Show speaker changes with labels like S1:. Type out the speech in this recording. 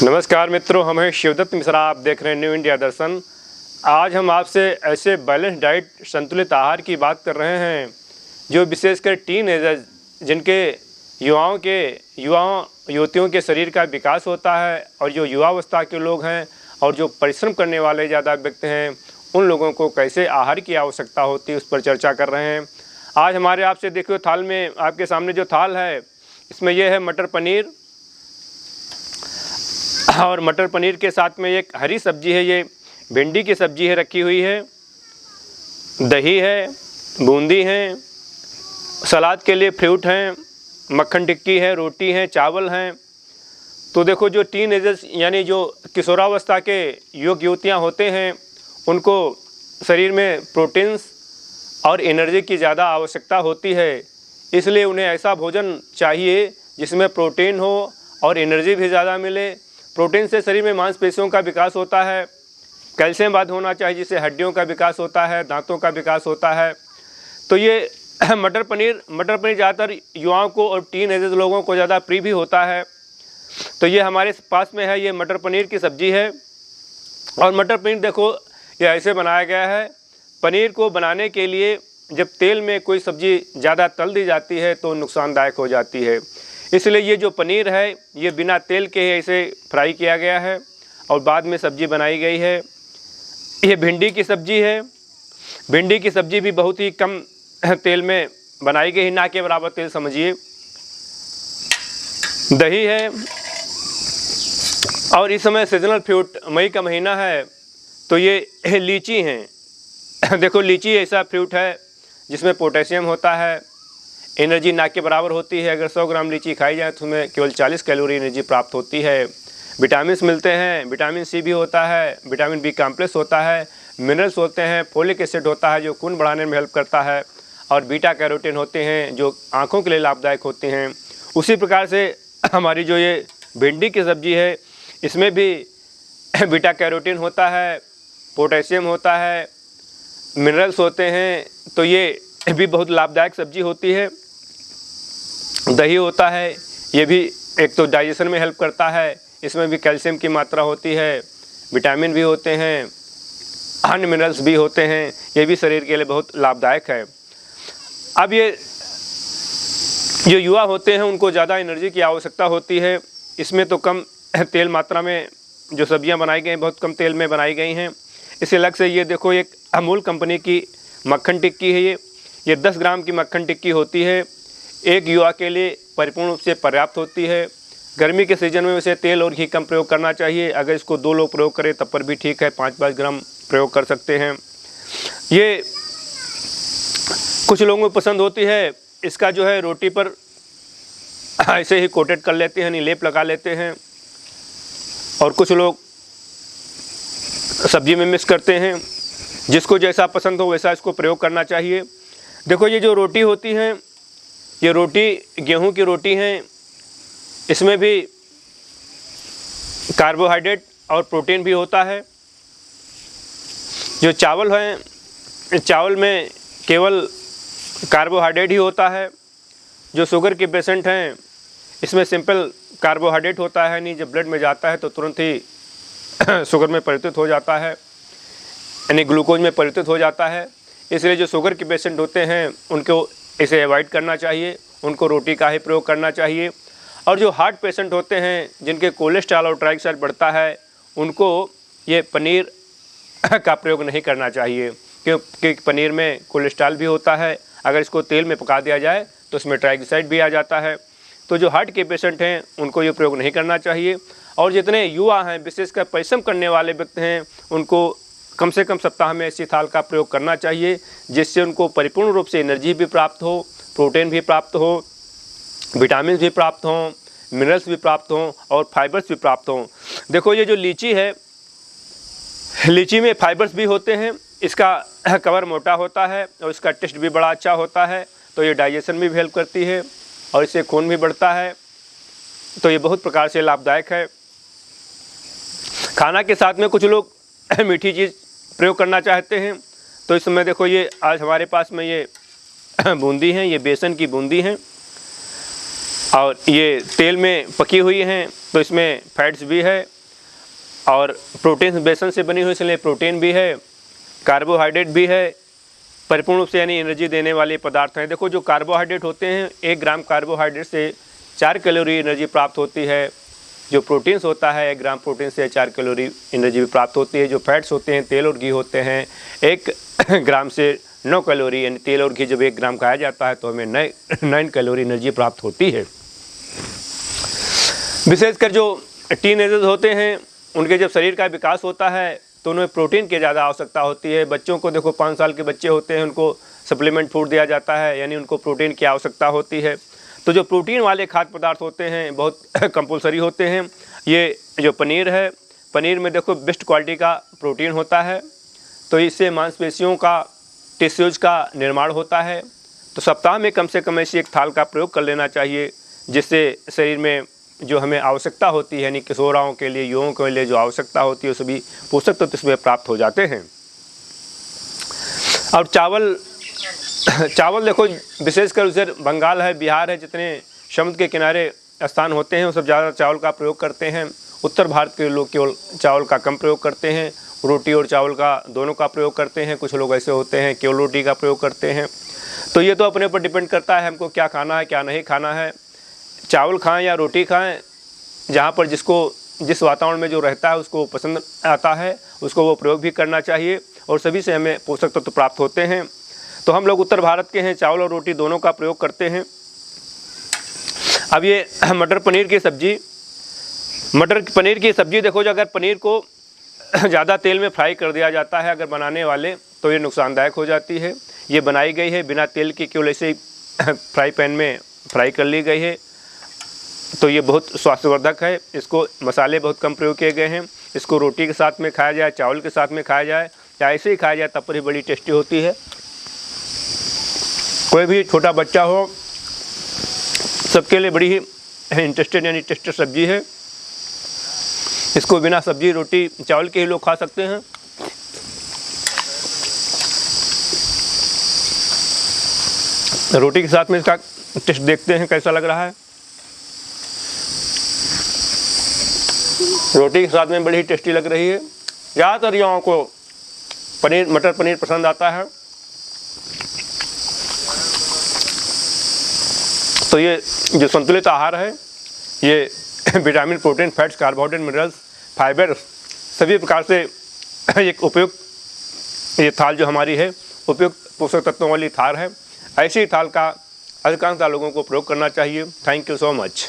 S1: नमस्कार मित्रों, हम हैं शिवदत्त मिश्रा। आप देख रहे हैं न्यू इंडिया दर्शन। आज हम आपसे ऐसे बैलेंस डाइट, संतुलित आहार की बात कर रहे हैं जो विशेषकर टीनएजर्स, जिनके युवतियों के शरीर का विकास होता है और जो युवावस्था के लोग हैं और जो परिश्रम करने वाले ज़्यादा व्यक्ति हैं, उन लोगों को कैसे आहार की आवश्यकता होती है, उस पर चर्चा कर रहे हैं। आज हमारे आपसे देखिए थाल में, आपके सामने जो थाल है, इसमें यह है मटर पनीर, और मटर पनीर के साथ में एक हरी सब्जी है, ये भिंडी की सब्जी है रखी हुई है, दही है, बूंदी है, सलाद के लिए फ्रूट हैं, मक्खन टिक्की है, रोटी है, चावल हैं। तो देखो, जो टीनएजर्स यानी जो किशोरावस्था के युवक युवतियाँ होते हैं, उनको शरीर में प्रोटीन्स और एनर्जी की ज़्यादा आवश्यकता होती है। इसलिए उन्हें ऐसा भोजन चाहिए जिसमें प्रोटीन हो और एनर्जी भी ज़्यादा मिले। प्रोटीन से शरीर में मांसपेशियों का विकास होता है, कैल्शियम बाद होना चाहिए जिससे हड्डियों का विकास होता है, दांतों का विकास होता है। तो ये मटर पनीर ज़्यादातर युवाओं को और टीनएजर्स लोगों को ज़्यादा प्रिय भी होता है। तो ये हमारे पास में है, ये मटर पनीर की सब्ज़ी है। और मटर पनीर देखो, ये ऐसे बनाया गया है। पनीर को बनाने के लिए जब तेल में कोई सब्ज़ी ज़्यादा तल दी जाती है तो नुकसानदायक हो जाती है, इसलिए ये जो पनीर है ये बिना तेल के ऐसे फ्राई किया गया है और बाद में सब्ज़ी बनाई गई है। ये भिंडी की सब्ज़ी है। भिंडी की सब्ज़ी भी बहुत ही कम तेल में बनाई गई, ना के बराबर तेल समझिए। दही है, और इस समय सीजनल फ्रूट, मई का महीना है, तो ये लीची हैं। देखो, लीची ऐसा फ्रूट है जिसमें पोटेशियम होता है, एनर्जी ना के बराबर होती है। अगर 100 ग्राम लीची खाई जाए तो हमें केवल 40 कैलोरी एनर्जी प्राप्त होती है। विटामिन मिलते हैं, विटामिन सी भी होता है, विटामिन बी कॉम्प्लेक्स होता है, मिनरल्स होते हैं, फोलिक एसिड होता है जो खून बढ़ाने में हेल्प करता है, और बीटा कैरोटीन होते हैं जो आँखों के लिए लाभदायक होते हैं। उसी प्रकार से हमारी जो ये भिंडी की सब्ज़ी है, इसमें भी बीटा कैरोटीन होता है, पोटेशियम होता है, मिनरल्स होते हैं। तो ये भी बहुत लाभदायक सब्जी होती है। दही होता है, ये भी एक तो डाइजेशन में हेल्प करता है, इसमें भी कैल्शियम की मात्रा होती है, विटामिन भी होते हैं, अन्य मिनरल्स भी होते हैं, ये भी शरीर के लिए बहुत लाभदायक है। अब ये जो युवा होते हैं उनको ज़्यादा एनर्जी की आवश्यकता होती है। इसमें तो कम तेल मात्रा में जो सब्जियां बनाई गई हैं, बहुत कम तेल में बनाई गई हैं। इसे अलग से ये देखो, एक अमूल कंपनी की मक्खन टिक्की है। ये 10 ग्राम की मक्खन टिक्की होती है, एक युवा के लिए परिपूर्ण रूप से पर्याप्त होती है। गर्मी के सीजन में वैसे तेल और घी कम प्रयोग करना चाहिए। अगर इसको 2 लोग प्रयोग करें तब पर भी ठीक है, 5-5 ग्राम प्रयोग कर सकते हैं। ये कुछ लोगों को पसंद होती है। इसका जो है रोटी पर ऐसे ही कोटेड कर लेते हैं, लेप लगा लेते हैं, और कुछ लोग सब्जी में मिक्स करते हैं। जिसको जैसा पसंद हो वैसा इसको प्रयोग करना चाहिए। देखो, ये जो रोटी होती हैं, ये रोटी गेहूं की रोटी हैं। इसमें भी कार्बोहाइड्रेट और प्रोटीन भी होता है। जो चावल हैं, चावल में केवल कार्बोहाइड्रेट ही होता है। जो शुगर के पेशेंट हैं, इसमें सिंपल कार्बोहाइड्रेट होता है, नहीं जब ब्लड में जाता है तो तुरंत ही शुगर में परिवर्तित हो जाता है, यानी ग्लूकोज में परिवर्तित हो जाता है। इसलिए जो शुगर के पेशेंट होते हैं उनको इसे अवॉइड करना चाहिए, उनको रोटी का ही प्रयोग करना चाहिए। और जो हार्ट पेशेंट होते हैं, जिनके कोलेस्ट्रॉल और ट्राइग्लिसराइड बढ़ता है, उनको ये पनीर का प्रयोग नहीं करना चाहिए, क्योंकि पनीर में कोलेस्ट्रॉल भी होता है। अगर इसको तेल में पका दिया जाए तो उसमें ट्राइग्लिसराइड भी आ जाता है। तो जो हार्ट के पेशेंट हैं उनको ये प्रयोग नहीं करना चाहिए। और जितने युवा हैं, विशेषकर परिश्रम करने वाले व्यक्ति हैं, उनको कम से कम सप्ताह में ऐसी थाल का प्रयोग करना चाहिए, जिससे उनको परिपूर्ण रूप से एनर्जी भी प्राप्त हो, प्रोटीन भी प्राप्त हो, विटामिन भी प्राप्त हों, मिनरल्स भी प्राप्त हों और फाइबर्स भी प्राप्त हों। देखो, ये जो लीची है, लीची में फाइबर्स भी होते हैं। इसका कवर मोटा होता है और इसका टेस्ट भी बड़ा अच्छा होता है। तो ये डाइजेशन में भी हेल्प करती है और इससे खून भी बढ़ता है। तो ये बहुत प्रकार से लाभदायक है। खाना के साथ में कुछ लोग मीठी चीज़ प्रयोग करना चाहते हैं, तो इस समय देखो, ये आज हमारे पास में ये बूंदी हैं, ये बेसन की बूंदी हैं। और ये तेल में पकी हुई हैं तो इसमें फैट्स भी है और प्रोटीन बेसन से बनी हुई इसलिए प्रोटीन भी है, कार्बोहाइड्रेट भी है, परिपूर्ण रूप से यानी एनर्जी देने वाले पदार्थ हैं। देखो जो कार्बोहाइड्रेट होते हैं 1 ग्राम कार्बोहाइड्रेट से 4 कैलोरी एनर्जी प्राप्त होती है। जो प्रोटीन्स होता है 1 ग्राम प्रोटीन से 4 कैलोरी एनर्जी भी प्राप्त होती है। जो फैट्स होते हैं तेल और घी होते हैं 1 ग्राम से 9 कैलोरी, यानी तेल और घी जब 1 ग्राम खाया जाता है तो हमें 9 कैलोरी एनर्जी प्राप्त होती है। विशेषकर जो टीनेजर्स होते हैं उनके जब शरीर का विकास होता है तो उन्हें प्रोटीन की ज़्यादा आवश्यकता होती है। बच्चों को देखो 5 साल के बच्चे होते हैं उनको सप्लीमेंट फूड दिया जाता है, यानी उनको प्रोटीन की आवश्यकता होती है। तो जो प्रोटीन वाले खाद्य पदार्थ होते हैं बहुत कंपलसरी होते हैं। ये जो पनीर है, पनीर में देखो बेस्ट क्वालिटी का प्रोटीन होता है, तो इससे मांसपेशियों का टिश्यूज का निर्माण होता है। तो सप्ताह में कम से कम ऐसी 1 थाल का प्रयोग कर लेना चाहिए, जिससे शरीर में जो हमें आवश्यकता होती है यानी किशोराओं के लिए, युवाओं के लिए जो आवश्यकता होती है सभी पोषक तत्व इसमें प्राप्त हो जाते हैं। और चावल देखो विशेषकर उधर बंगाल है, बिहार है, जितने समुद्र के किनारे स्थान होते हैं वो सब ज़्यादा चावल का प्रयोग करते हैं। उत्तर भारत के लोग केवल चावल का कम प्रयोग करते हैं, रोटी और चावल का दोनों का प्रयोग करते हैं। कुछ लोग ऐसे होते हैं केवल रोटी का प्रयोग करते हैं। तो ये तो अपने ऊपर डिपेंड करता है हमको क्या खाना है क्या नहीं खाना है, चावल खाएं या रोटी खाएं, जहाँ पर जिस वातावरण में जो रहता है उसको पसंद आता है उसको वो प्रयोग भी करना चाहिए और सभी से हमें पोषक तत्व प्राप्त होते हैं। तो हम लोग उत्तर भारत के हैं, चावल और रोटी दोनों का प्रयोग करते हैं। अब ये मटर पनीर की सब्जी देखो, जो अगर पनीर को ज़्यादा तेल में फ्राई कर दिया जाता है अगर बनाने वाले तो ये नुकसानदायक हो जाती है। ये बनाई गई है बिना तेल की, केवल ऐसे ही फ्राई पैन में फ्राई कर ली गई है, तो ये बहुत स्वास्थ्यवर्धक है। इसको मसाले बहुत कम प्रयोग किए गए हैं। इसको रोटी के साथ में खाया जाए, चावल के साथ में खाया जाए या ऐसे ही खाया जाए तब पर ही बड़ी टेस्टी होती है। कोई भी छोटा बच्चा हो सबके लिए बड़ी ही इंटरेस्टेड यानी टेस्टी सब्जी है। इसको बिना सब्जी रोटी चावल के ही लोग खा सकते हैं। रोटी के साथ में इसका टेस्ट देखते हैं कैसा लग रहा है। रोटी के साथ में बड़ी ही टेस्टी लग रही है। ज़्यादातर युवाओं को मटर पनीर पसंद आता है। तो ये जो संतुलित आहार है ये vitamin, protein, fats, carbohydrate, minerals, fibre सभी प्रकार से एक उपयुक्त ये थाल जो हमारी है उपयुक्त पोषक तत्वों वाली थाल है। ऐसी थाल का अधिकांश लोगों को प्रयोग करना चाहिए। Thank you so much.